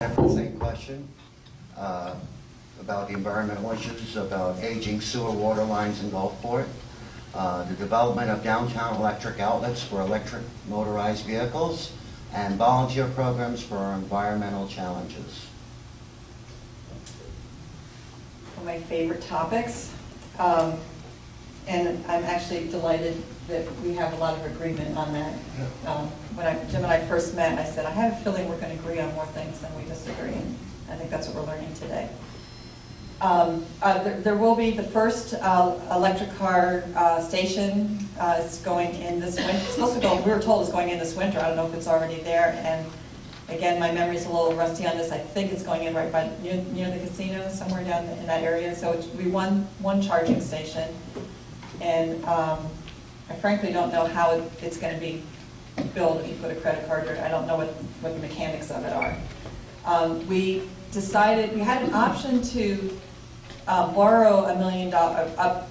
I have the same question about the environmental issues, about aging sewer water lines in Gulfport, the development of downtown electric outlets for electric motorized vehicles, and volunteer programs for environmental challenges. One of my favorite topics, and I'm actually delighted that we have a lot of agreement on that. When Jim and I first met, I said, I have a feeling we're going to agree on more things than we disagree, and I think that's what we're learning today. There will be the first electric car station. It's going in this winter. It's supposed to go, we were told it's going in this winter. I don't know if it's already there. And again, my memory's a little rusty on this. I think it's going in right by near the casino, somewhere down in that area. So it's we one charging station. And I frankly don't know how it's going to be billed if you put a credit card or I don't know what the mechanics of it are. We decided, we had an option to borrow $1 million, up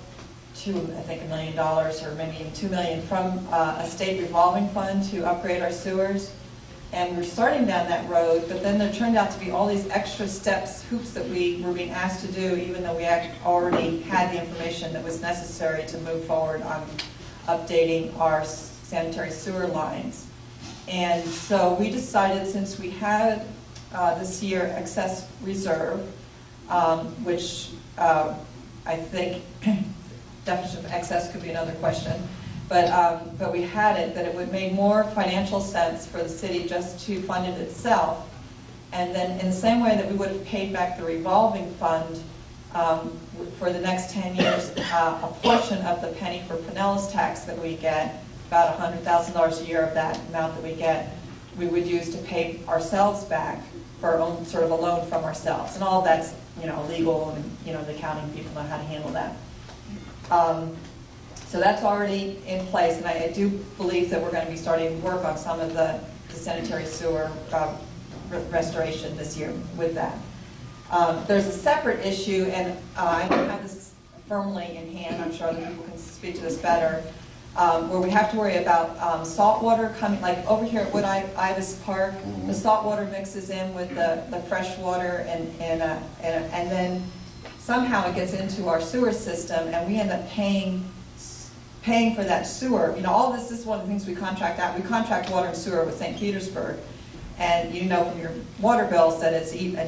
to I think $1 million or maybe even $2 million from a state revolving fund to upgrade our sewers. And we were starting down that road, but then there turned out to be all these extra steps, hoops that we were being asked to do, even though we already had the information that was necessary to move forward on updating our sanitary sewer lines. And so we decided, since we had this year excess reserve, which I think definition of excess could be another question, but we had it, that it would make more financial sense for the city just to fund it itself. And then in the same way that we would have paid back the revolving fund for the next 10 years, a portion of the penny for Pinellas tax that we get, about $100,000 a year of that amount that we get, we would use to pay ourselves back for our own sort of a loan from ourselves. And all of that's, legal, and, the accounting people know how to handle that. So that's already in place, and I do believe that we're going to be starting work on some of the sanitary sewer restoration this year with that. There's a separate issue, and I don't have this firmly in hand. I'm sure other people can speak to this better, where we have to worry about salt water coming, like over here at Wood Ibis Park, the salt water mixes in with the fresh water, and then somehow it gets into our sewer system, and we end up paying for that sewer. All this is one of the things we contract out. We contract water and sewer with St. Petersburg, and from your water bills that it's even,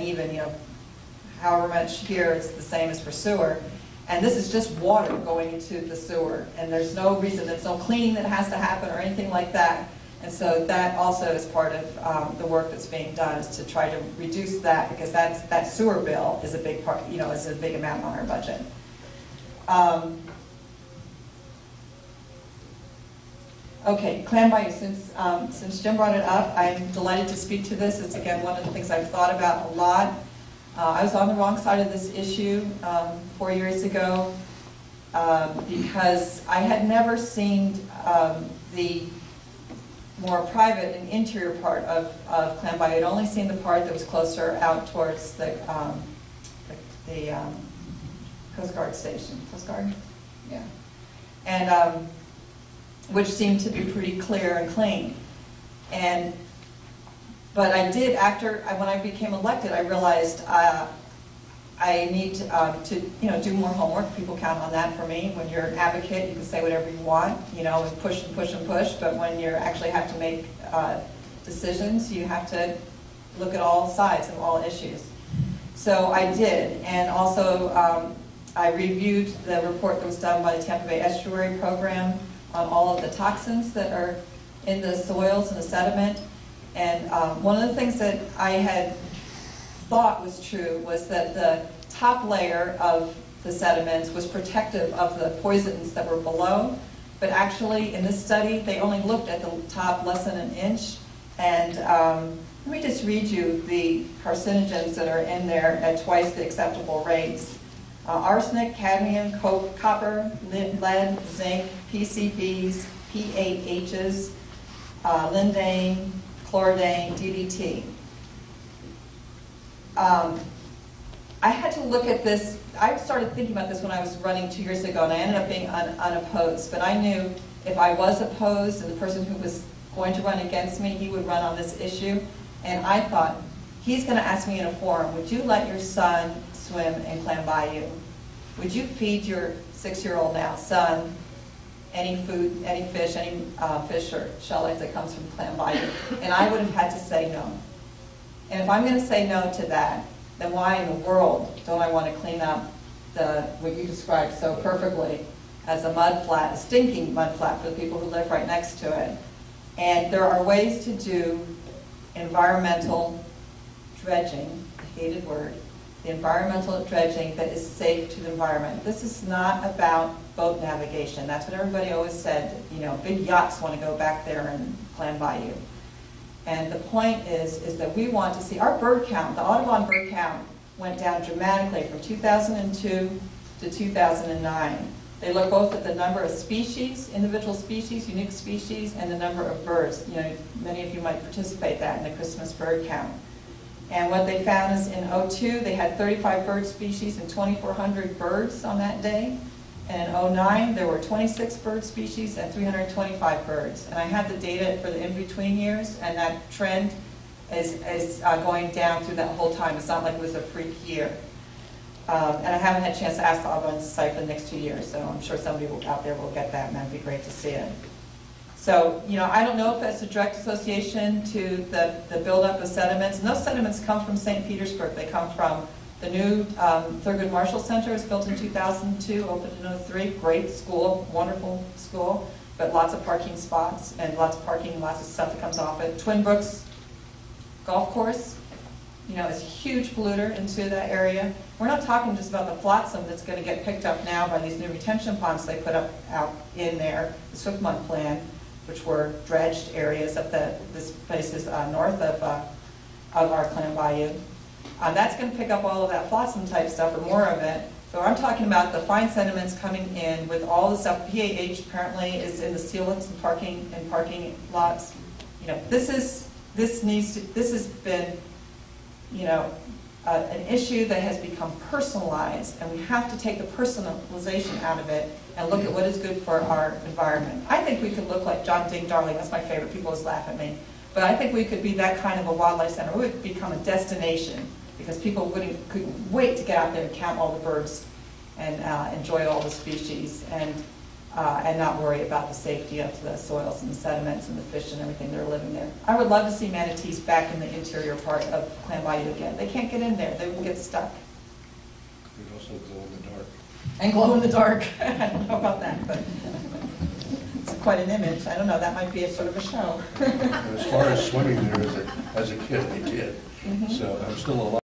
however much here it's the same as for sewer. And this is just water going into the sewer, and there's no reason, there's no cleaning that has to happen or anything like that. And so that also is part of the work that's being done, is to try to reduce that, because that sewer bill is a big part, is a big amount on our budget. Okay, Clam Bayou, since Jim brought it up, I'm delighted to speak to this. It's, again, one of the things I've thought about a lot. I was on the wrong side of this issue 4 years ago because I had never seen the more private and interior part of Clam Bayou. I'd only seen the part that was closer out towards the Coast Guard station. Coast Guard? Yeah. And which seemed to be pretty clear and clean. But I did, when I became elected, I realized I need to do more homework. People count on that for me. When you're an advocate, you can say whatever you want, and push and push and push. But when you actually have to make decisions, you have to look at all sides of all issues. So I did, and also I reviewed the report that was done by the Tampa Bay Estuary Program on all of the toxins that are in the soils and the sediment. And one of the things that I had thought was true was that the top layer of the sediments was protective of the poisons that were below. But actually, in this study, they only looked at the top less than an inch. And let me just read you the carcinogens that are in there at twice the acceptable rates. Arsenic, cadmium, copper, lead, zinc, PCBs, P8Hs, lindane, chloridane, DDT. I had to look at this. I started thinking about this when I was running 2 years ago, and I ended up being unopposed. But I knew if I was opposed, and the person who was going to run against me, he would run on this issue. And I thought he's going to ask me in a forum, would you let your son swim in Clam Bayou? Would you feed your 6-year-old now son any food, any fish, fish or shellfish that comes from Clam Bayou? And I would have had to say no. And if I'm going to say no to that, then why in the world don't I want to clean up what you described so perfectly as a mud flat, a stinking mud flat for the people who live right next to it? And there are ways to do environmental dredging, the hated word, the environmental dredging that is safe to the environment. This is not about boat navigation. That's what everybody always said. You know, big yachts want to go back there and Clam Bayou. And the point is that we want to see our bird count, the Audubon bird count went down dramatically from 2002 to 2009. They look both at the number of species, individual species, unique species, and the number of birds. You know, many of you might participate in the Christmas bird count. And what they found is in 2002, they had 35 bird species and 2,400 birds on that day. And in 2009, there were 26 bird species and 325 birds. And I have the data for the in-between years, and that trend is going down through that whole time. It's not like it was a freak year. And I haven't had a chance to ask the Audubon Society for the next 2 years, so I'm sure somebody out there will get that, and that'd be great to see it. So, you know, I don't know if that's a direct association to the buildup of sediments. And those sediments come from St. Petersburg. They come from the new Thurgood Marshall Center. Is built in 2002, opened in 2003. Great school, wonderful school, but lots of parking spots and lots of parking, lots of stuff that comes off it. Twin Brooks Golf Course, you know, is a huge polluter into that area. We're not talking just about the flotsam that's going to get picked up now by these new retention ponds they put up out in there, the Swiftmud plan, which were dredged areas of this place is north of our Clam Bayou. That's going to pick up all of that flotsam type stuff or more of it. So I'm talking about the fine sediments coming in with all the stuff. PAH apparently is in the sealants and parking lots. You know, this has been, you know, an issue that has become personalized, and we have to take the personalization out of it and look at what is good for our environment. I think we could look like John Ding Darling. That's my favorite. People always laugh at me. But I think we could be that kind of a wildlife center. We would become a destination because people couldn't wait to get out there and count all the birds and enjoy all the species and not worry about the safety of the soils and the sediments and the fish and everything that are living there. I would love to see manatees back in the interior part of Clam Bayou again. They can't get in there. They will get stuck. You'd also glow in the dark. And glow in the dark. I don't know about that, but it's quite an image. I don't know. That might be a sort of a show. And as far as swimming there, as a kid, I did. So I'm still alive.